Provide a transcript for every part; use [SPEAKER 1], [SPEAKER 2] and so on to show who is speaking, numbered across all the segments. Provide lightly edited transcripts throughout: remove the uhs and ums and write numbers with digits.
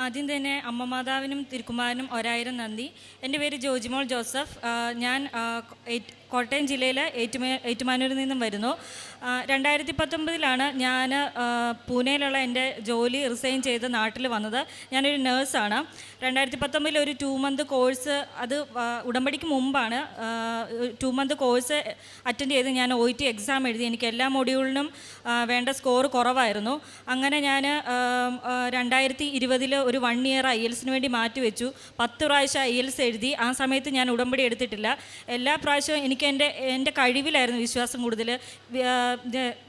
[SPEAKER 1] ആദ്യം തന്നെ അമ്മ മാതാവിനും തിരുക്കുമാരനും ഒരായിരം നന്ദി. എൻ്റെ പേര് ജോജിമോൾ ജോസഫ്. ഞാൻ കോട്ടയം ജില്ലയിൽ ഏറ്റുമാനൂരിൽ നിന്നും വരുന്നു. 2019 ഞാൻ പൂനെയിലുള്ള എൻ്റെ ജോലി റിസൈൻ ചെയ്ത് നാട്ടിൽ വന്നത്. ഞാനൊരു നേഴ്സാണ്. 2019 ഒരു 2 മന്ത് കോഴ്സ്, അത് ഉടമ്പടിക്ക് മുമ്പാണ്. 2 മന്ത് കോഴ്സ് അറ്റൻഡ് ചെയ്ത് ഞാൻ OET എക്സാം എഴുതി. എനിക്ക് എല്ലാ മൊഡ്യൂളിനും വേണ്ട സ്കോർ കുറവായിരുന്നു. അങ്ങനെ ഞാൻ 2020 ഒരു 1 ഇയർ IELTS വേണ്ടി മാറ്റിവെച്ചു. 10 പ്രാവശ്യം IELTS എഴുതി. ആ സമയത്ത് ഞാൻ ഉടമ്പടി എടുത്തിട്ടില്ല. എല്ലാ പ്രാവശ്യവും എനിക്ക് എൻ്റെ കഴിവിലായിരുന്നു വിശ്വാസം കൂടുതൽ.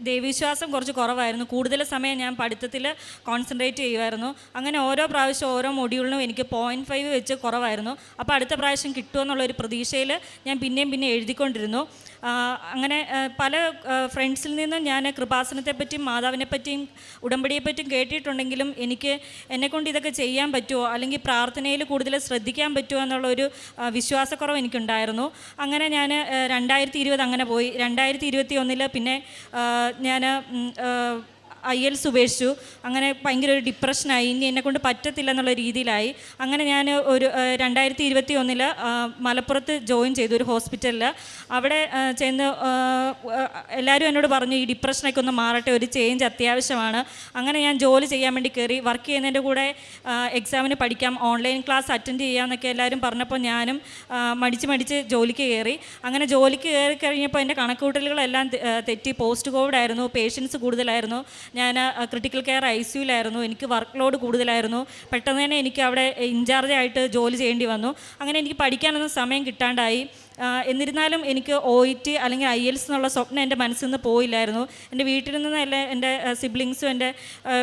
[SPEAKER 1] ദൈവവിശ്വാസം കുറച്ച് കുറവായിരുന്നു. കൂടുതൽ സമയം ഞാൻ പഠിത്തത്തിൽ കോൺസെൻട്രേറ്റ് ചെയ്യുമായിരുന്നു. അങ്ങനെ ഓരോ പ്രാവശ്യം ഓരോ മൊഡ്യൂളിനും എനിക്ക് 0.5 വെച്ച് കുറവായിരുന്നു. അപ്പോൾ അടുത്ത പ്രാവശ്യം കിട്ടുമെന്നുള്ളൊരു പ്രതീക്ഷയിൽ ഞാൻ പിന്നെയും എഴുതിക്കൊണ്ടിരുന്നു. അങ്ങനെ പല ഫ്രണ്ട്സിൽ നിന്നും ഞാൻ കൃപാസനത്തെപ്പറ്റിയും മാതാവിനെപ്പറ്റിയും ഉടമ്പടിയെപ്പറ്റിയും കേട്ടിട്ടുണ്ടെങ്കിലും എന്നെക്കൊണ്ട് ഇതൊക്കെ ചെയ്യാൻ പറ്റുമോ, അല്ലെങ്കിൽ പ്രാർത്ഥനയിൽ കൂടുതൽ ശ്രദ്ധിക്കാൻ പറ്റുമോ എന്നുള്ളൊരു വിശ്വാസക്കുറവ് എനിക്കുണ്ടായിരുന്നു. അങ്ങനെ ഞാൻ 2020 അങ്ങനെ പോയി. 2021 പിന്നെ ഞാൻ IELTS ഉപേക്ഷിച്ചു. അങ്ങനെ ഭയങ്കര ഒരു ഡിപ്രഷനായി. ഇനി എന്നെക്കൊണ്ട് പറ്റത്തില്ല എന്നുള്ള രീതിയിലായി. അങ്ങനെ ഞാൻ ഒരു 2021 മലപ്പുറത്ത് ജോയിൻ ചെയ്തു ഒരു ഹോസ്പിറ്റലിൽ. അവിടെ ചെന്ന് എല്ലാവരും എന്നോട് പറഞ്ഞു ഈ ഡിപ്രഷനൊക്കെ ഒന്ന് മാറട്ടെ, ഒരു ചേഞ്ച് അത്യാവശ്യമാണ്. അങ്ങനെ ഞാൻ ജോലി ചെയ്യാൻ വേണ്ടി കയറി. വർക്ക് ചെയ്യുന്നതിൻ്റെ കൂടെ എക്സാമിന് പഠിക്കാം, ഓൺലൈൻ ക്ലാസ് അറ്റൻഡ് ചെയ്യാമെന്നൊക്കെ എല്ലാവരും പറഞ്ഞപ്പോൾ ഞാനും മടിച്ച് ജോലിക്ക് കയറി. അങ്ങനെ ജോലിക്ക് കയറി കഴിഞ്ഞപ്പോൾ എൻ്റെ കണക്കുകൂട്ടലുകളെല്ലാം തെറ്റി. പോസ്റ്റ് കോവിഡ് ആയിരുന്നു, പേഷ്യൻസ് കൂടുതലായിരുന്നു. ഞാൻ ക്രിട്ടിക്കൽ കെയർ ICUലായിരുന്നു. എനിക്ക് വർക്ക് ലോഡ് കൂടുതലായിരുന്നു. പെട്ടെന്ന് തന്നെ എനിക്ക് അവിടെ ഇൻചാർജായിട്ട് ജോലി ചെയ്യേണ്ടി വന്നു. അങ്ങനെ എനിക്ക് പഠിക്കാനൊന്നും സമയം കിട്ടാണ്ടായി. എന്നിരുന്നാലും എനിക്ക് OET അല്ലെങ്കിൽ IELTS എന്നുള്ള സ്വപ്നം എൻ്റെ മനസ്സിൽ നിന്ന് പോയില്ലായിരുന്നു. എൻ്റെ വീട്ടിൽ നിന്ന് എല്ലാം എൻ്റെ സിബ്ലിങ്സും എൻ്റെ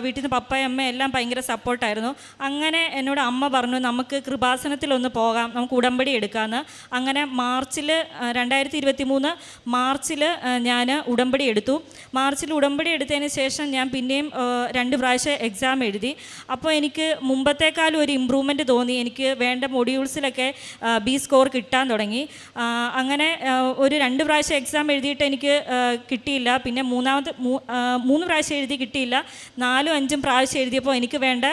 [SPEAKER 1] വീട്ടിൽ നിന്ന് പപ്പയും അമ്മയും എല്ലാം ഭയങ്കര സപ്പോർട്ടായിരുന്നു. അങ്ങനെ എന്നോട് അമ്മ പറഞ്ഞു നമുക്ക് കൃപാസനത്തിലൊന്ന് പോകാം, നമുക്ക് ഉടമ്പടി എടുക്കാമെന്ന്. അങ്ങനെ 2023 മാർച്ചിൽ ഞാൻ ഉടമ്പടി എടുത്തു. മാർച്ചിൽ ഉടമ്പടി എടുത്തതിന് ശേഷം ഞാൻ പിന്നെയും 2 പ്രാവശ്യം എക്സാം എഴുതി. അപ്പോൾ എനിക്ക് മുമ്പത്തേക്കാളും ഒരു ഇമ്പ്രൂവ്മെൻറ്റ് തോന്നി. എനിക്ക് വേണ്ട മൊഡ്യൂൾസിലൊക്കെ B സ്കോർ കിട്ടാൻ തുടങ്ങി. അങ്ങനെ ഒരു 2 പ്രാവശ്യം എക്സാം എഴുതിയിട്ട് എനിക്ക് കിട്ടിയില്ല. പിന്നെ 3 പ്രാവശ്യം എഴുതി കിട്ടിയില്ല. 4ഉം 5ഉം പ്രാവശ്യം എഴുതിയപ്പോൾ എനിക്ക് വേണ്ട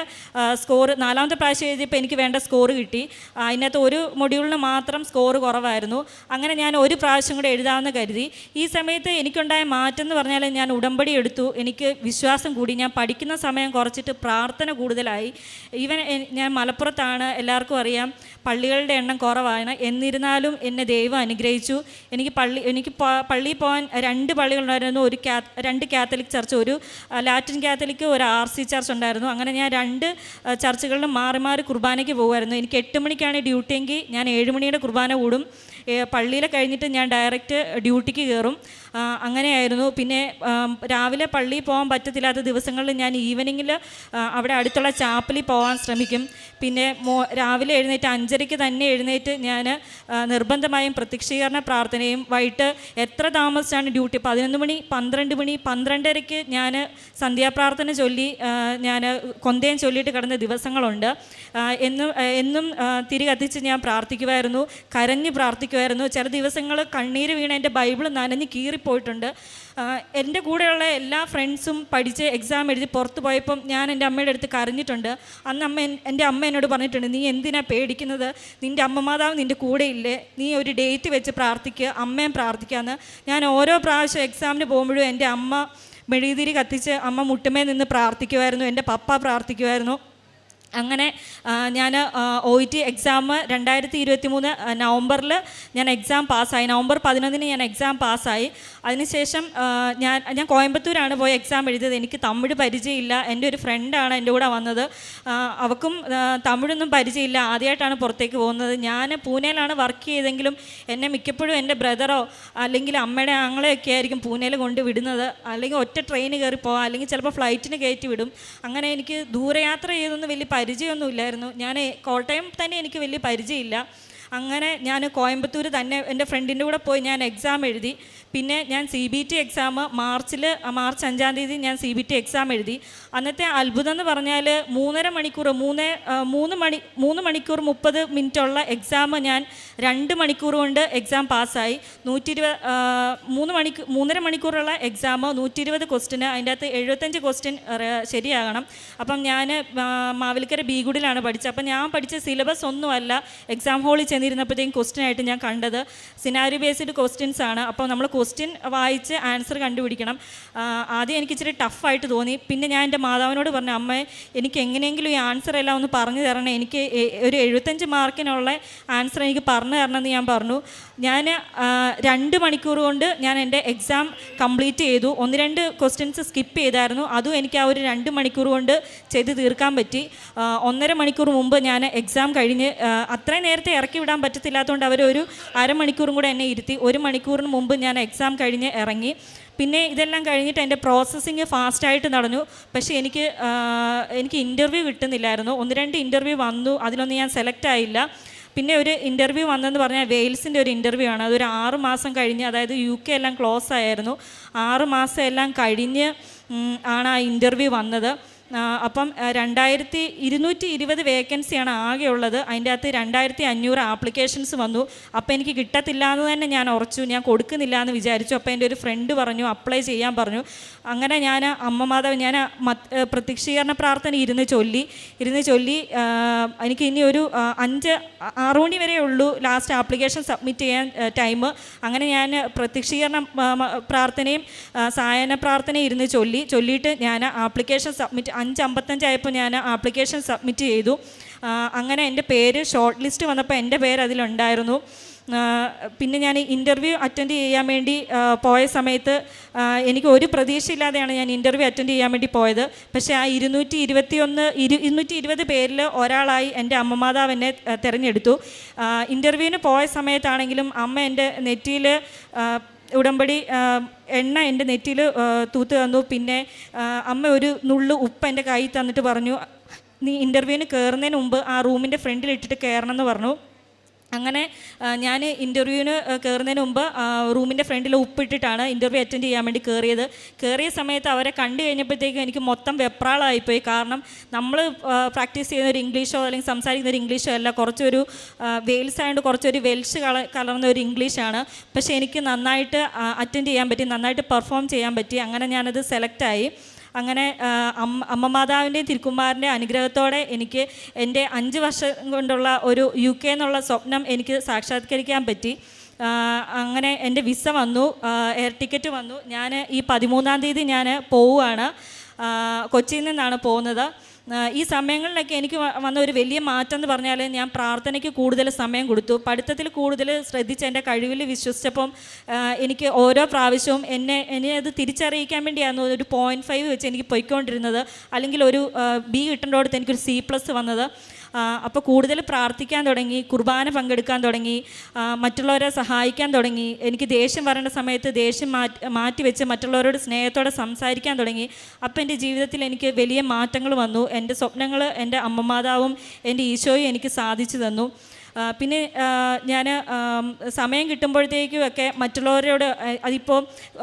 [SPEAKER 1] സ്കോർ, 4ാമത്തെ പ്രാവശ്യം എഴുതിയപ്പോൾ എനിക്ക് വേണ്ട സ്കോർ കിട്ടി. അതിനകത്ത് ഒരു മൊഡ്യൂളിന് മാത്രം സ്കോർ കുറവായിരുന്നു. അങ്ങനെ ഞാൻ ഒരു പ്രാവശ്യം കൂടെ എഴുതാമെന്ന് കരുതി. ഈ സമയത്ത് എനിക്കുണ്ടായ മാറ്റം എന്ന് പറഞ്ഞാൽ ഞാൻ ഉടമ്പടി എടുത്തു. എനിക്ക് വിശ്വാസം കൂടി. ഞാൻ പഠിക്കുന്ന സമയം കുറച്ചിട്ട് പ്രാർത്ഥന കൂടുതലായി. ഈവൻ ഞാൻ മലപ്പുറത്താണ്, എല്ലാവർക്കും അറിയാം പള്ളികളുടെ എണ്ണം കുറവാണ്. എന്നിരുന്നാലും എന്നെ ദൈവം അനുഗ്രഹിച്ചു. എനിക്ക് പള്ളിയിൽ പോകാൻ 2 പള്ളികളുണ്ടായിരുന്നു. 2 കാത്തലിക് ചർച്ച്, ഒരു ലാറ്റിൻ കാത്തലിക്, ഒരു RC ചർച്ച് ഉണ്ടായിരുന്നു. അങ്ങനെ ഞാൻ 2 ചർച്ചുകളിലും മാറി കുർബാനയ്ക്ക് പോകുമായിരുന്നു. എനിക്ക് 8 മണിക്കാണ് ഡ്യൂട്ടിയെങ്കിൽ ഞാൻ 7 മണിയുടെ കുർബാന കൂടും. പള്ളിയിൽ കഴിഞ്ഞിട്ട് ഞാൻ ഡയറക്റ്റ് ഡ്യൂട്ടിക്ക് കയറും. അങ്ങനെയായിരുന്നു. പിന്നെ രാവിലെ പള്ളിയിൽ പോകാൻ പറ്റത്തില്ലാത്ത ദിവസങ്ങളിൽ ഞാൻ ഈവനിങ്ങിൽ അവിടെ അടുത്തുള്ള ചാപ്പലിൽ പോകാൻ ശ്രമിക്കും. പിന്നെ രാവിലെ എഴുന്നേറ്റ് 5:30 തന്നെ എഴുന്നേറ്റ് ഞാൻ നിർബന്ധമായും പ്രത്യക്ഷീകരണ പ്രാർത്ഥനയും, വൈകിട്ട് എത്ര താമസിച്ചാണ് ഡ്യൂട്ടി 11 മണി 12 മണി 12:30 ഞാൻ സന്ധ്യാപ്രാർത്ഥന ചൊല്ലി ഞാൻ കൊന്തയും ചൊല്ലിയിട്ട് കിടന്ന ദിവസങ്ങളുണ്ട്. എന്നും തിരി കത്തിച്ച് ഞാൻ പ്രാർത്ഥിക്കുമായിരുന്നു, കരഞ്ഞ് പ്രാർത്ഥിക്കുമായിരുന്നു. ചില ദിവസങ്ങൾ കണ്ണീര് വീണ് എൻ്റെ ബൈബിൾ നനഞ്ഞ് കീറിപ്പോയിട്ടുണ്ട്. എൻ്റെ കൂടെയുള്ള എല്ലാ ഫ്രണ്ട്സും പഠിച്ച് എക്സാം എഴുതി പുറത്ത് പോയപ്പം ഞാൻ എൻ്റെ അമ്മയുടെ അടുത്ത് കരഞ്ഞിട്ടുണ്ട്. അന്ന് എൻ്റെ അമ്മ എന്നോട് പറഞ്ഞിട്ടുണ്ട്, നീ എന്തിനാ പേടിക്കുന്നത്, നിൻ്റെ അമ്മ മാതാവ് നിൻ്റെ കൂടെ ഇല്ലേ, നീ ഒരു ഡേറ്റ് വെച്ച് പ്രാർത്ഥിക്കുക, അമ്മയും പ്രാർത്ഥിക്കാമെന്ന്. ഞാൻ ഓരോ പ്രാവശ്യം എക്സാമിന് പോകുമ്പോഴും എൻ്റെ അമ്മ മെഴുകുതിരി കത്തിച്ച് അമ്മ മുട്ടുമേ നിന്ന് പ്രാർത്ഥിക്കുമായിരുന്നു, എൻ്റെ പപ്പ പ്രാർത്ഥിക്കുമായിരുന്നു. അങ്ങനെ ഞാൻ OET എക്സാം 2023 നവംബറിൽ ഞാൻ എക്സാം പാസ്സായി. നവംബർ 11 ഞാൻ എക്സാം പാസ്സായി. അതിനുശേഷം ഞാൻ കോയമ്പത്തൂരാണ് പോയി എക്സാം എഴുതിയത്. എനിക്ക് തമിഴ് പരിചയമില്ല. എൻ്റെ ഒരു ഫ്രണ്ടാണ് എൻ്റെ കൂടെ വന്നത്. അവൾക്കും തമിഴൊന്നും പരിചയമില്ല, ആദ്യമായിട്ടാണ് പുറത്തേക്ക് പോകുന്നത്. ഞാൻ പൂനെയിലാണ് വർക്ക് ചെയ്തെങ്കിലും എന്നെ മിക്കപ്പോഴും എൻ്റെ ബ്രദറോ അല്ലെങ്കിൽ അമ്മയുടെ ആങ്ങളെയൊക്കെ ആയിരിക്കും പൂനെയിൽ കൊണ്ട് വിടുന്നത്. അല്ലെങ്കിൽ ഒറ്റ ട്രെയിൻ കയറി പോകാം, അല്ലെങ്കിൽ ചിലപ്പോൾ ഫ്ലൈറ്റിന് കയറ്റി വിടും. അങ്ങനെ എനിക്ക് ദൂരയാത്ര ചെയ്തൊന്നും വലിയ പരിചയമൊന്നും ഇല്ലായിരുന്നു. ഞാൻ കോട്ടയം തന്നെ എനിക്ക് വലിയ പരിചയമില്ല. അങ്ങനെ ഞാൻ കോയമ്പത്തൂർ തന്നെ എൻ്റെ ഫ്രണ്ടിൻ്റെ കൂടെ പോയി ഞാൻ എക്സാം എഴുതി. പിന്നെ ഞാൻ CBT എക്സാം മാർച്ച് 5-ാം തീയതി ഞാൻ CBT എക്സാം എഴുതി. അന്നത്തെ അത്ഭുതം എന്ന് പറഞ്ഞാൽ 3 മണിക്കൂർ 30 മിനിറ്റുള്ള എക്സാം ഞാൻ 2 മണിക്കൂർ കൊണ്ട് എക്സാം പാസ്സായി. 3.5 മണിക്കൂറുള്ള എക്സാം 120 ക്വസ്റ്റ്യന്, അതിൻ്റെ അകത്ത് 75 ക്വസ്റ്റ്യൻ ശരിയാകണം. അപ്പം ഞാൻ മാവേലിക്കര ബീഗുഡിലാണ് പഠിച്ചത്. അപ്പം ഞാൻ പഠിച്ച സിലബസ് ഒന്നുമല്ല എക്സാം ഹാളിൽ ചെന്നിരുന്നപ്പോഴത്തേക്കും ക്വസ്റ്റ്യൻ ആയിട്ട് ഞാൻ കണ്ടത്. സിനാരി ബേസ്ഡ് ക്വസ്റ്റ്യൻസ് ആണ്. അപ്പോൾ നമ്മൾ ക്വസ്റ്റ്യൻ വായിച്ച് ആൻസർ കണ്ടുപിടിക്കണം. ആദ്യം എനിക്ക് ഇച്ചിരി ടഫായിട്ട് തോന്നി. പിന്നെ ഞാൻ എൻ്റെ മാതാവിനോട് പറഞ്ഞു, അമ്മ എനിക്ക് എങ്ങനെയെങ്കിലും ഈ ആൻസർ എല്ലാം ഒന്ന് പറഞ്ഞു തരണേ, എനിക്ക് ഒരു 75 മാർക്കിനുള്ള ആൻസർ എനിക്ക് പറഞ്ഞു തരണമെന്ന് ഞാൻ പറഞ്ഞു. ഞാൻ 2 മണിക്കൂർ കൊണ്ട് ഞാൻ എൻ്റെ എക്സാം കംപ്ലീറ്റ് ചെയ്തു. 1-2 ക്വസ്റ്റ്യൻസ് സ്കിപ്പ് ചെയ്തായിരുന്നു, അതും എനിക്ക് ആ ഒരു 2 മണിക്കൂർ കൊണ്ട് ചെയ്ത് തീർക്കാൻ പറ്റി. 1.5 മണിക്കൂർ മുമ്പ് ഞാൻ എക്സാം കഴിഞ്ഞ്, അത്രയും നേരത്തെ ഇറക്കി വിടാൻ പറ്റത്തില്ലാത്തതുകൊണ്ട് അവർ ഒരു അരമണിക്കൂറും കൂടെ എന്നെ ഇരുത്തി. 1 മണിക്കൂറിന് മുമ്പ് ഞാൻ എക്സാം കഴിഞ്ഞ് ഇറങ്ങി. പിന്നെ ഇതെല്ലാം കഴിഞ്ഞിട്ട് എൻ്റെ പ്രോസസ്സിങ് ഫാസ്റ്റായിട്ട് നടന്നു. പക്ഷേ എനിക്ക് ഇൻ്റർവ്യൂ കിട്ടുന്നില്ലായിരുന്നു. 1-2 ഇൻ്റർവ്യൂ വന്നു, അതിലൊന്നും ഞാൻ സെലക്ട് ആയില്ല. പിന്നെ ഒരു ഇൻ്റർവ്യൂ വന്നെന്ന് പറഞ്ഞാൽ വെയിൽസിൻ്റെ ഒരു ഇൻ്റർവ്യൂ ആണ്. അതൊരു 6 മാസം കഴിഞ്ഞ്, അതായത് UK എല്ലാം ക്ലോസ് ആയിരുന്നു, 6 മാസം എല്ലാം കഴിഞ്ഞ് ആണ് ആ ഇൻ്റർവ്യൂ വന്നത്. അപ്പം 2220 വേക്കൻസിയാണ് ആകെ ഉള്ളത്. അതിൻ്റെ അകത്ത് 2500 ആപ്ലിക്കേഷൻസ് വന്നു. അപ്പോൾ എനിക്ക് കിട്ടത്തില്ല എന്ന് തന്നെ ഞാൻ ഉറച്ചു, ഞാൻ കൊടുക്കുന്നില്ല എന്ന് വിചാരിച്ചു. അപ്പോൾ എൻ്റെ ഒരു ഫ്രണ്ട് പറഞ്ഞു അപ്ലൈ ചെയ്യാൻ പറഞ്ഞു. അങ്ങനെ ഞാൻ അമ്മമാതാവ് ഞാൻ പ്രത്യക്ഷീകരണ പ്രാർത്ഥന ഇരുന്ന് ചൊല്ലി എനിക്ക് ഇനി ഒരു 5-6 മണി വരെ ഉള്ളൂ ലാസ്റ്റ് ആപ്ലിക്കേഷൻ സബ്മിറ്റ് ചെയ്യാൻ ടൈം. അങ്ങനെ ഞാൻ പ്രത്യക്ഷീകരണ പ്രാർത്ഥനയും സായന പ്രാർത്ഥനയും ഇരുന്ന് ചൊല്ലിയിട്ട് ഞാൻ ആപ്ലിക്കേഷൻ സബ്മിറ്റ് 5:55 ആയപ്പോൾ ഞാൻ ആപ്ലിക്കേഷൻ സബ്മിറ്റ് ചെയ്തു. അങ്ങനെ എൻ്റെ പേര് ഷോർട്ട് ലിസ്റ്റ് വന്നപ്പോൾ എൻ്റെ പേര് അതിലുണ്ടായിരുന്നു. പിന്നെ ഞാൻ ഇൻ്റർവ്യൂ അറ്റൻഡ് ചെയ്യാൻ വേണ്ടി പോയ സമയത്ത് എനിക്ക് ഒരു പ്രതീക്ഷയില്ലാതെയാണ് ഞാൻ ഇൻ്റർവ്യൂ അറ്റൻഡ് ചെയ്യാൻ വേണ്ടി പോയത്. പക്ഷേ ആ 220 പേരിൽ ഒരാളായി എൻ്റെ അമ്മമാതാവ് എന്നെ തിരഞ്ഞെടുത്തു. ഇൻ്റർവ്യൂവിന് പോയ സമയത്താണെങ്കിലും അമ്മ എൻ്റെ നെറ്റിയിൽ ഉടമ്പടി എണ്ണ എൻ്റെ നെറ്റിയിൽ തൂത്ത് തന്നു. പിന്നെ അമ്മ ഒരു നുള്ളു ഉപ്പ് എൻ്റെ കയ്യിൽ തന്നിട്ട് പറഞ്ഞു, നീ ഇൻ്റർവ്യൂവിന് കയറുന്നതിന് മുമ്പ് ആ റൂമിൻ്റെ ഫ്രണ്ടിൽ ഇട്ടിട്ട് കയറണം എന്ന് പറഞ്ഞു. അങ്ങനെ ഞാൻ ഇൻ്റർവ്യൂവിന് കയറുന്നതിന് മുമ്പ് റൂമിൻ്റെ ഫ്രണ്ടിൽ ഉപ്പിട്ടിട്ടാണ് ഇൻ്റർവ്യൂ അറ്റൻഡ് ചെയ്യാൻ വേണ്ടി കയറിയ സമയത്ത് അവരെ കണ്ടു കഴിഞ്ഞപ്പോഴത്തേക്കും എനിക്ക് മൊത്തം വെപ്രാളമായിപ്പോയി. കാരണം നമ്മൾ പ്രാക്ടീസ് ചെയ്യുന്ന ഒരു ഇംഗ്ലീഷോ അല്ലെങ്കിൽ സംസാരിക്കുന്ന ഒരു ഇംഗ്ലീഷോ അല്ല, കുറച്ചൊരു വെയിൽസ് ആയതുകൊണ്ട് കുറച്ചൊരു വെൽഷ് കലർന്ന ഒരു ഇംഗ്ലീഷാണ്. പക്ഷേ എനിക്ക് നന്നായിട്ട് അറ്റൻഡ് ചെയ്യാൻ പറ്റി, നന്നായിട്ട് പെർഫോം ചെയ്യാൻ പറ്റി. അങ്ങനെ ഞാനത് സെലക്റ്റായി. അങ്ങനെ അമ്മമാതാവിൻ്റെയും തിരുക്കുമാരൻ്റെ അനുഗ്രഹത്തോടെ എനിക്ക് എൻ്റെ 5 വർഷം കൊണ്ടുള്ള ഒരു UK എന്നുള്ള സ്വപ്നം എനിക്ക് സാക്ഷാത്കരിക്കാൻ പറ്റി. അങ്ങനെ എൻ്റെ വിസ വന്നു, എയർ ടിക്കറ്റ് വന്നു. ഞാൻ ഈ 13-ാം തീയതി ഞാൻ പോവുകയാണ്. കൊച്ചിയിൽ നിന്നാണ് പോകുന്നത്. ഈ സമയങ്ങളിലൊക്കെ എനിക്ക് വന്ന ഒരു വലിയ മാറ്റം എന്ന് പറഞ്ഞാൽ ഞാൻ പ്രാർത്ഥനയ്ക്ക് കൂടുതൽ സമയം കൊടുത്തു. പഠിത്തത്തിൽ കൂടുതൽ ശ്രദ്ധിച്ച് എൻ്റെ കഴിവിൽ വിശ്വസിച്ചപ്പം എനിക്ക് ഓരോ പ്രാവശ്യവും എന്നെ അത് തിരിച്ചറിയിക്കാൻ വേണ്ടിയാണ് ഒരു 0.5 വെച്ച് എനിക്ക് പോയിക്കൊണ്ടിരുന്നത്. അല്ലെങ്കിൽ ഒരു B കിട്ടേണ്ടടുത്ത് എനിക്കൊരു C+ വന്നത്. അപ്പോൾ കൂടുതൽ പ്രാർത്ഥിക്കാൻ തുടങ്ങി, കുർബാന പങ്കെടുക്കാൻ തുടങ്ങി, മറ്റുള്ളവരെ സഹായിക്കാൻ തുടങ്ങി. എനിക്ക് ദേഷ്യം വരേണ്ട സമയത്ത് ദേഷ്യം മാറ്റി വെച്ച് മറ്റുള്ളവരോട് സ്നേഹത്തോടെ സംസാരിക്കാൻ തുടങ്ങി. അപ്പോൾ എൻ്റെ ജീവിതത്തിൽ എനിക്ക് വലിയ മാറ്റങ്ങൾ വന്നു. എൻ്റെ സ്വപ്നങ്ങൾ എൻ്റെ അമ്മമാതാവും എൻ്റെ ഈശോയും എനിക്ക് സാധിച്ചു തന്നു. പിന്നെ ഞാൻ സമയം കിട്ടുമ്പോഴത്തേക്കും ഒക്കെ മറ്റുള്ളവരോട്, അതിപ്പോൾ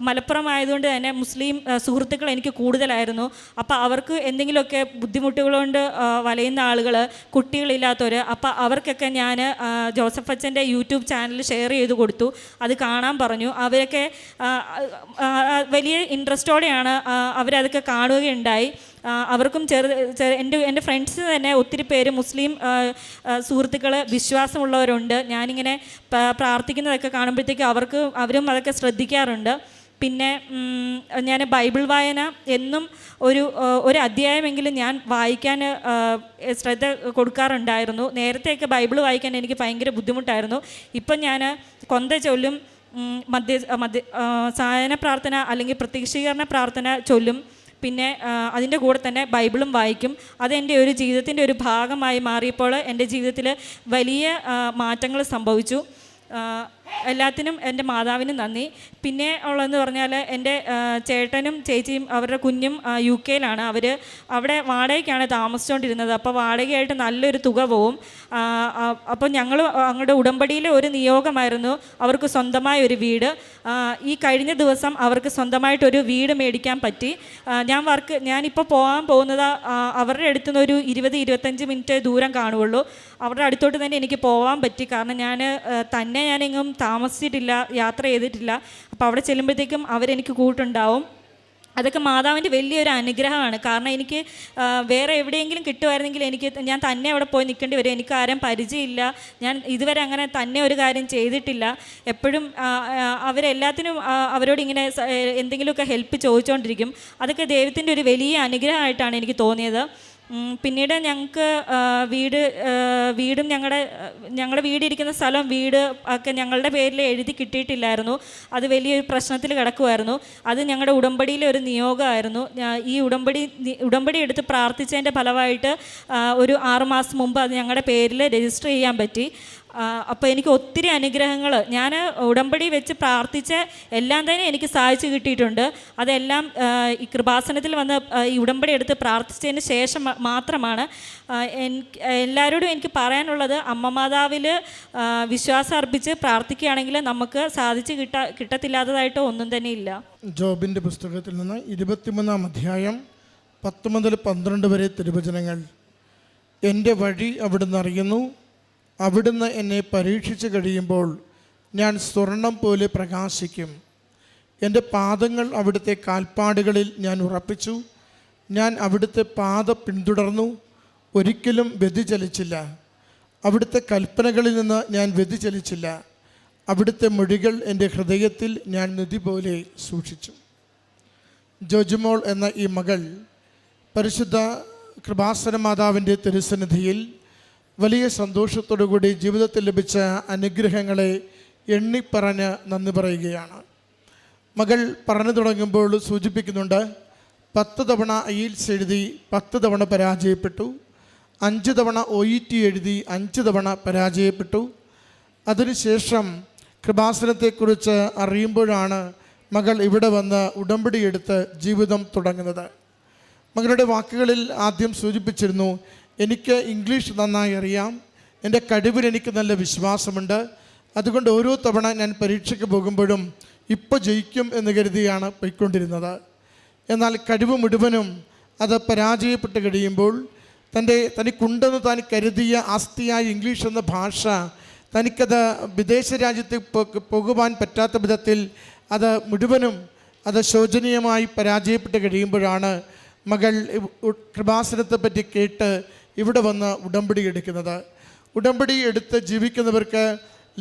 [SPEAKER 1] മലപ്പുറം ആയതുകൊണ്ട് തന്നെ മുസ്ലിം സുഹൃത്തുക്കൾ എനിക്ക് കൂടുതലായിരുന്നു. അപ്പോൾ അവർക്ക് എന്തെങ്കിലുമൊക്കെ ബുദ്ധിമുട്ടുകളുകൊണ്ട് വലയുന്ന ആളുകൾ, കുട്ടികളില്ലാത്തവർ, അപ്പോൾ അവർക്കൊക്കെ ഞാൻ ജോസഫ് അച്ഛൻ്റെ യൂട്യൂബ് ചാനൽ ഷെയർ ചെയ്ത് കൊടുത്തു. അത് കാണാൻ പറഞ്ഞു. അവരൊക്കെ വലിയ ഇൻട്രസ്റ്റോടെയാണ് അവരതൊക്കെ കാണുകയുണ്ടായി. അവർക്കും എൻ്റെ ഫ്രണ്ട്സ് തന്നെ ഒത്തിരി പേര് മുസ്ലിം സുഹൃത്തുക്കൾ വിശ്വാസമുള്ളവരുണ്ട്. ഞാനിങ്ങനെ പ്രാർത്ഥിക്കുന്നതൊക്കെ കാണുമ്പോഴത്തേക്ക് അവരും അതൊക്കെ ശ്രദ്ധിക്കാറുണ്ട്. പിന്നെ ഞാൻ ബൈബിൾ വായന എന്നും ഒരു അധ്യായമെങ്കിലും ഞാൻ വായിക്കാൻ ശ്രദ്ധ കൊടുക്കാറുണ്ടായിരുന്നു. നേരത്തെയൊക്കെ ബൈബിൾ വായിക്കാൻ എനിക്ക് ഭയങ്കര ബുദ്ധിമുട്ടായിരുന്നു. ഇപ്പം ഞാൻ കൊന്ത ചൊല്ലും, സായന പ്രാർത്ഥന അല്ലെങ്കിൽ പ്രത്യക്ഷീകരണ പ്രാർത്ഥന ചൊല്ലും. പിന്നെ അതിൻ്റെ കൂടെ തന്നെ ബൈബിളും വായിക്കും. അതെൻ്റെ ഒരു ജീവിതത്തിൻ്റെ ഒരു ഭാഗമായി മാറിയപ്പോൾ എൻ്റെ ജീവിതത്തിൽ വലിയ മാറ്റങ്ങൾ സംഭവിച്ചു. എല്ലാത്തിനും എൻ്റെ മാതാവിനും നന്ദി. പിന്നെ ഉള്ളതെന്ന് പറഞ്ഞാൽ എൻ്റെ ചേട്ടനും ചേച്ചിയും അവരുടെ കുഞ്ഞും UK യിലാണ്. അവർ അവിടെ വാടകയ്ക്കാണ് താമസിച്ചുകൊണ്ടിരുന്നത്. അപ്പോൾ വാടകയായിട്ട് നല്ലൊരു തുക പോവും. അപ്പോൾ ഞങ്ങൾ അങ്ങോട്ട് ഉടമ്പടിയിലെ ഒരു നിയോഗമായിരുന്നു അവർക്ക് സ്വന്തമായ ഒരു വീട്. ഈ കഴിഞ്ഞ ദിവസം അവർക്ക് സ്വന്തമായിട്ടൊരു വീട് മേടിക്കാൻ പറ്റി. ഞാനിപ്പോൾ പോകാൻ പോകുന്നത് അവരുടെ അടുത്ത് നിന്ന് ഒരു 20-25 മിനിറ്റ് ദൂരം കാണുകയുള്ളൂ. അവരുടെ അടുത്തോട്ട് തന്നെ എനിക്ക് പോകാൻ പറ്റി. കാരണം ഞാനെങ്ങും താമസിച്ചിട്ടില്ല, യാത്ര ചെയ്തിട്ടില്ല. അപ്പോൾ അവിടെ ചെല്ലുമ്പോഴത്തേക്കും അവരെനിക്ക് കൂട്ടുണ്ടാവും. അതൊക്കെ മാതാവിൻ്റെ വലിയൊരു അനുഗ്രഹമാണ്. കാരണം എനിക്ക് വേറെ എവിടെയെങ്കിലും കിട്ടുമായിരുന്നെങ്കിൽ ഞാൻ തന്നെ അവിടെ പോയി നിൽക്കേണ്ടി വരും. എനിക്ക് ആരും പരിചയമില്ല. ഞാൻ ഇതുവരെ അങ്ങനെ തന്നെ ഒരു കാര്യം ചെയ്തിട്ടില്ല. എപ്പോഴും അവരെല്ലാത്തിനും അവരോട് ഇങ്ങനെ എന്തെങ്കിലുമൊക്കെ ഹെൽപ്പ് ചോദിച്ചുകൊണ്ടിരിക്കും. അതൊക്കെ ദൈവത്തിൻ്റെ ഒരു വലിയ അനുഗ്രഹമായിട്ടാണ് എനിക്ക് തോന്നിയത്. പിന്നീട് ഞങ്ങൾക്ക് വീടും ഞങ്ങളുടെ വീടിരിക്കുന്ന സ്ഥലം വീട് ഒക്കെ ഞങ്ങളുടെ പേരിൽ എഴുതി കിട്ടിയിട്ടില്ലായിരുന്നു. അത് വലിയൊരു പ്രശ്നത്തിൽ കിടക്കുമായിരുന്നു. അത് ഞങ്ങളുടെ ഉടമ്പടിയിലെ ഒരു നിയോഗമായിരുന്നു. ഈ ഉടമ്പടി എടുത്ത് പ്രാർത്ഥിച്ചതിൻ്റെ ഫലമായിട്ട് ഒരു 6 മാസം മുമ്പ് അത് ഞങ്ങളുടെ പേരിൽ രജിസ്റ്റർ ചെയ്യാൻ പറ്റി. അപ്പോൾ എനിക്ക് ഒത്തിരി അനുഗ്രഹങ്ങൾ, ഞാൻ ഉടമ്പടി വെച്ച് പ്രാർത്ഥിച്ച എല്ലാം തന്നെ എനിക്ക് സാധിച്ചു കിട്ടിയിട്ടുണ്ട്. അതെല്ലാം ഈ കൃപാസനത്തിൽ വന്ന് ഈ ഉടമ്പടി എടുത്ത് പ്രാർത്ഥിച്ചതിന് ശേഷം മാത്രമാണ്. എല്ലാവരോടും എനിക്ക് പറയാനുള്ളത്, അമ്മ മാതാവിൽ വിശ്വാസം അർപ്പിച്ച് പ്രാർത്ഥിക്കുകയാണെങ്കിൽ നമുക്ക് സാധിച്ച് കിട്ടത്തില്ലാത്തതായിട്ട് ഒന്നും തന്നെ ഇല്ല.
[SPEAKER 2] ജോബിൻ്റെ പുസ്തകത്തിൽ നിന്ന് 23-ാം അധ്യായം 10 മുതൽ 12 വരെ തിരുവചനങ്ങൾ. എൻ്റെ വഴി അവിടുന്ന് അറിയുന്നു, അവിടുന്ന് എന്നെ പരീക്ഷിച്ച് കഴിയുമ്പോൾ ഞാൻ സ്വർണം പോലെ പ്രകാശിക്കും. എൻ്റെ പാദങ്ങൾ അവിടുത്തെ കാൽപ്പാടുകളിൽ ഞാൻ ഉറപ്പിച്ചു. ഞാൻ അവിടുത്തെ പാത പിന്തുടർന്നു, ഒരിക്കലും വ്യതിചലിച്ചില്ല. അവിടുത്തെ കൽപ്പനകളിൽ നിന്ന് ഞാൻ വ്യതിചലിച്ചില്ല. അവിടുത്തെ മൊഴികൾ എൻ്റെ ഹൃദയത്തിൽ ഞാൻ നിധി പോലെ സൂക്ഷിച്ചു. ജോജുമോൾ എന്ന ഈ മകൾ പരിശുദ്ധ കൃപാസന മാതാവിൻ്റെ തിരുസന്നിധിയിൽ വലിയ സന്തോഷത്തോടുകൂടി ജീവിതത്തിൽ ലഭിച്ച അനുഗ്രഹങ്ങളെ എണ്ണിപ്പറഞ്ഞ് നന്ദി പറയുകയാണ്. മകൾ പറഞ്ഞു തുടങ്ങുമ്പോൾ സൂചിപ്പിക്കുന്നുണ്ട്, 10 തവണ IELTS എഴുതി 10 തവണ പരാജയപ്പെട്ടു, 5 തവണ OET എഴുതി 5 തവണ പരാജയപ്പെട്ടു. അതിനുശേഷം കൃപാസനത്തെക്കുറിച്ച് അറിയുമ്പോഴാണ് മകൾ ഇവിടെ വന്ന് ഉടമ്പടി എടുത്ത് ജീവിതം തുടങ്ങുന്നത്. മകളുടെ വാക്കുകളിൽ ആദ്യം സൂചിപ്പിച്ചിരുന്നു, എനിക്ക് ഇംഗ്ലീഷ് നന്നായി അറിയാം, എൻ്റെ കഴിവിൽ എനിക്ക് നല്ല വിശ്വാസമുണ്ട്, അതുകൊണ്ട് ഓരോ തവണ ഞാൻ പരീക്ഷയ്ക്ക് പോകുമ്പോഴും ഇപ്പോൾ ജയിക്കും എന്ന് കരുതിയാണ് പോയിക്കൊണ്ടിരുന്നത്. എന്നാൽ കഴിവ് മുഴുവനും അത് പരാജയപ്പെട്ട് കഴിയുമ്പോൾ തനിക്കുണ്ടെന്ന് താൻ കരുതിയ ആസ്തിയായ ഇംഗ്ലീഷ് എന്ന ഭാഷ തനിക്കത് വിദേശ രാജ്യത്ത് പോകുവാൻ പറ്റാത്ത വിധത്തിൽ അത് മുഴുവനും ശോചനീയമായി പരാജയപ്പെട്ട് കഴിയുമ്പോഴാണ് മകൾ കൃപാസനത്തെ പറ്റി കേട്ട് ഇവിടെ വന്ന് ഉടമ്പടി എടുക്കുന്നത്. ഉടമ്പടി എടുത്ത് ജീവിക്കുന്നവർക്ക്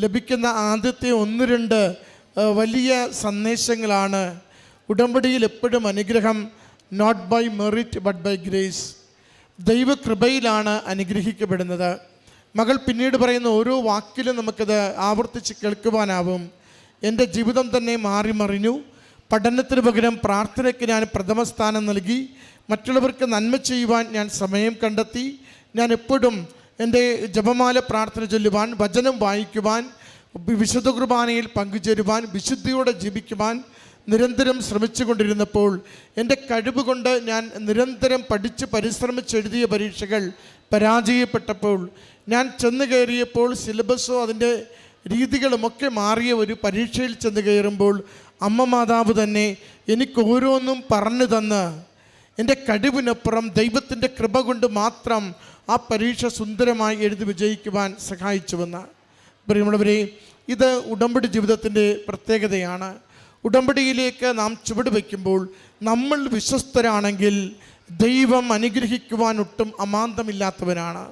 [SPEAKER 2] ലഭിക്കുന്ന ആദ്യത്തെ 1-2 വലിയ സന്ദേശങ്ങളാണ്. ഉടമ്പടിയിൽ എപ്പോഴും അനുഗ്രഹം not by merit but by grace, ദൈവകൃപയിലാണ് അനുഗ്രഹിക്കപ്പെടുന്നത്. മകൾ പിന്നീട് പറയുന്ന ഓരോ വാക്കിലും നമുക്കത് ആവർത്തിച്ച് കേൾക്കുവാനാവും. എൻ്റെ ജീവിതം തന്നെ മാറി മറിഞ്ഞു. പഠനത്തിന് പകരം പ്രാർത്ഥനയ്ക്ക് ഞാൻ പ്രഥമ സ്ഥാനം നൽകി. മറ്റുള്ളവർക്ക് നന്മ ചെയ്യുവാൻ ഞാൻ സമയം കണ്ടെത്തി. ഞാൻ എപ്പോഴും എൻ്റെ ജപമാല പ്രാർത്ഥന ചൊല്ലുവാൻ, വചനം വായിക്കുവാൻ, വിശുദ്ധ കുർബാനയിൽ പങ്കുചേരുവാൻ, വിശുദ്ധിയോടെ ജീവിക്കുവാൻ നിരന്തരം ശ്രമിച്ചു കൊണ്ടിരുന്നപ്പോൾ എൻ്റെ കഴിവ് കൊണ്ട് ഞാൻ നിരന്തരം പഠിച്ച് പരിശ്രമിച്ചെഴുതിയ പരീക്ഷകൾ പരാജയപ്പെട്ടപ്പോൾ ഞാൻ ചെന്ന് കയറിയപ്പോൾ സിലബസോ അതിൻ്റെ രീതികളുമൊക്കെ മാറിയ ഒരു പരീക്ഷയിൽ ചെന്ന് കയറുമ്പോൾ അമ്മ മാതാവ് തന്നെ എനിക്ക് ഓരോന്നും പറഞ്ഞു തന്ന് എൻ്റെ കഴിവിനപ്പുറം ദൈവത്തിൻ്റെ കൃപ കൊണ്ട് മാത്രം ആ പരീക്ഷ സുന്ദരമായി എഴുതി വിജയിക്കുവാൻ സഹായിച്ചുവെന്ന്. പ്രിയമുള്ളവരെ, ഇത് ഉടമ്പടി ജീവിതത്തിൻ്റെ പ്രത്യേകതയാണ്. ഉടമ്പടിയിലേക്ക് നാം ചുവട് വയ്ക്കുമ്പോൾ നമ്മൾ വിശ്വസ്തരാണെങ്കിൽ ദൈവം അനുഗ്രഹിക്കുവാൻ ഒട്ടും അമാന്തമില്ലാത്തവനാണ്.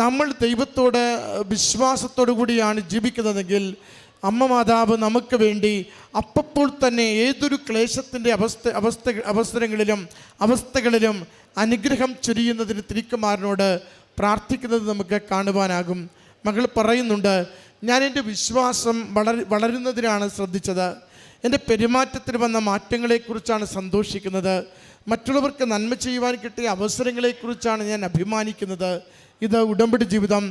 [SPEAKER 2] നമ്മൾ ദൈവത്തോട് വിശ്വാസത്തോടു കൂടിയാണ് ജീവിക്കുന്നതെങ്കിൽ അമ്മ മാതാവ് നമുക്ക് വേണ്ടി അപ്പോൾ തന്നെ ഏതൊരു ക്ലേശത്തിൻ്റെ അവസ്ഥകളിലും അനുഗ്രഹം ചൊരിയുന്നതിന് തിരുക്കുമാരനോട് പ്രാർത്ഥിക്കുന്നത് നമുക്ക് കാണുവാനാകും. മകൾ പറയുന്നുണ്ട്, ഞാൻ എൻ്റെ വിശ്വാസം വളരുന്നതിനാണ് ശ്രദ്ധിച്ചത്. എൻ്റെ പെരുമാറ്റത്തിൽ വന്ന മാറ്റങ്ങളെക്കുറിച്ചാണ് സന്തോഷിക്കുന്നത്. മറ്റുള്ളവർക്ക് നന്മ ചെയ്യുവാൻ കിട്ടിയ അവസരങ്ങളെക്കുറിച്ചാണ് ഞാൻ അഭിമാനിക്കുന്നത്. ഇത് ഉടമ്പടി ജീവിതം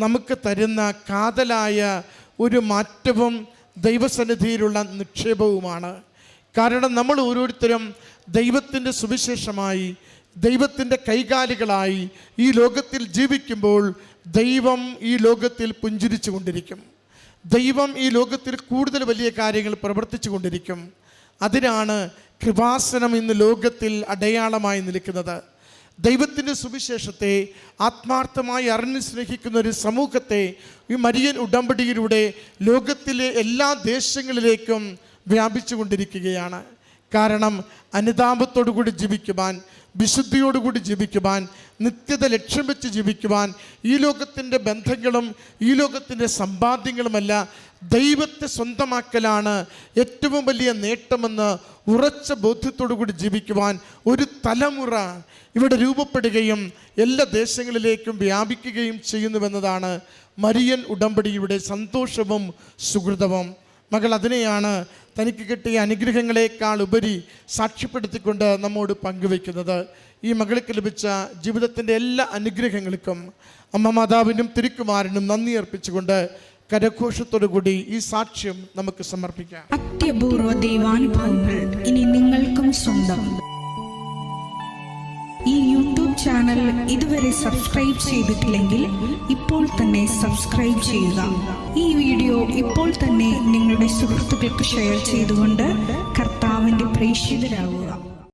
[SPEAKER 2] നമുക്ക് തരുന്ന കാതലായ ഒരു മാറ്റവും ദൈവസന്നിധിയിലുള്ള നിക്ഷേപവുമാണ്. കാരണം നമ്മൾ ഓരോരുത്തരും ദൈവത്തിൻ്റെ സുവിശേഷമായി, ദൈവത്തിൻ്റെ കൈകാലുകളായി ഈ ലോകത്തിൽ ജീവിക്കുമ്പോൾ ദൈവം ഈ ലോകത്തിൽ പുഞ്ചിരിച്ചു കൊണ്ടിരിക്കും. ദൈവം ഈ ലോകത്തിൽ കൂടുതൽ വലിയ കാര്യങ്ങൾ പ്രവർത്തിച്ചു കൊണ്ടിരിക്കും. അതിനാണ് കൃപാസനം ഇന്ന് ലോകത്തിൽ അടയാളമായി നിൽക്കുന്നത്. ദൈവത്തിൻ്റെ സുവിശേഷത്തെ ആത്മാർത്ഥമായി അറിഞ്ഞ് സ്നേഹിക്കുന്ന ഒരു സമൂഹത്തെ ഈ മരിയൻ ഉടമ്പടിയിലൂടെ ലോകത്തിലെ എല്ലാ ദേശങ്ങളിലേക്കും വ്യാപിച്ചു കൊണ്ടിരിക്കുകയാണ്. കാരണം അനുതാപത്തോടുകൂടി ജീവിക്കുവാൻ, വിശുദ്ധിയോടുകൂടി ജീവിക്കുവാൻ, നിത്യത ലക്ഷ്യം വെച്ച് ജീവിക്കുവാൻ ഈ ലോകത്തിൻ്റെ ബന്ധങ്ങളും ഈ ലോകത്തിൻ്റെ സമ്പാദ്യങ്ങളുമല്ല, ദൈവത്തെ സ്വന്തമാക്കലാണ് ഏറ്റവും വലിയ നേട്ടമെന്ന് ഉറച്ച ബോധ്യത്തോടുകൂടി ജീവിക്കുവാൻ ഒരു തലമുറ ഇവിടെ രൂപപ്പെടുകയും എല്ലാ ദേശങ്ങളിലേക്കും വ്യാപിക്കുകയും ചെയ്യുന്നുവെന്നതാണ് മരിയൻ ഉടമ്പടിയുടെ സന്തോഷവും സുഹൃതവും. മകൾ അതിനെയാണ് തനിക്ക് കിട്ടിയ അനുഗ്രഹങ്ങളെക്കാൾ ഉപരി സാക്ഷ്യപ്പെടുത്തിക്കൊണ്ട് നമ്മോട് പങ്കുവയ്ക്കുന്നത്. ഈ മകൾക്ക് ലഭിച്ച ജീവിതത്തിൻ്റെ എല്ലാ അനുഗ്രഹങ്ങൾക്കും അമ്മ മാതാവിനും തിരുക്കുമാരനും നന്ദി അർപ്പിച്ചുകൊണ്ട് കരഘോഷത്തോടുകൂടി ഈ സാക്ഷ്യം നമുക്ക് സമർപ്പിക്കാം.
[SPEAKER 3] അത്യപൂർവ ദൈവാനുഭവങ്ങൾ ഇനി നിങ്ങൾക്കും സ്വന്തം. ഈ യൂട്യൂബ് ചാനൽ ഇതുവരെ സബ്സ്ക്രൈബ് ചെയ്തിട്ടില്ലെങ്കിൽ ഇപ്പോൾ തന്നെ സബ്സ്ക്രൈബ് ചെയ്യുക. ഈ വീഡിയോ ഇപ്പോൾ തന്നെ നിങ്ങളുടെ സുഹൃത്തുക്കൾക്ക് ഷെയർ ചെയ്തുകൊണ്ട് കർത്താവിൻ്റെ പ്രേക്ഷിതരാകുക.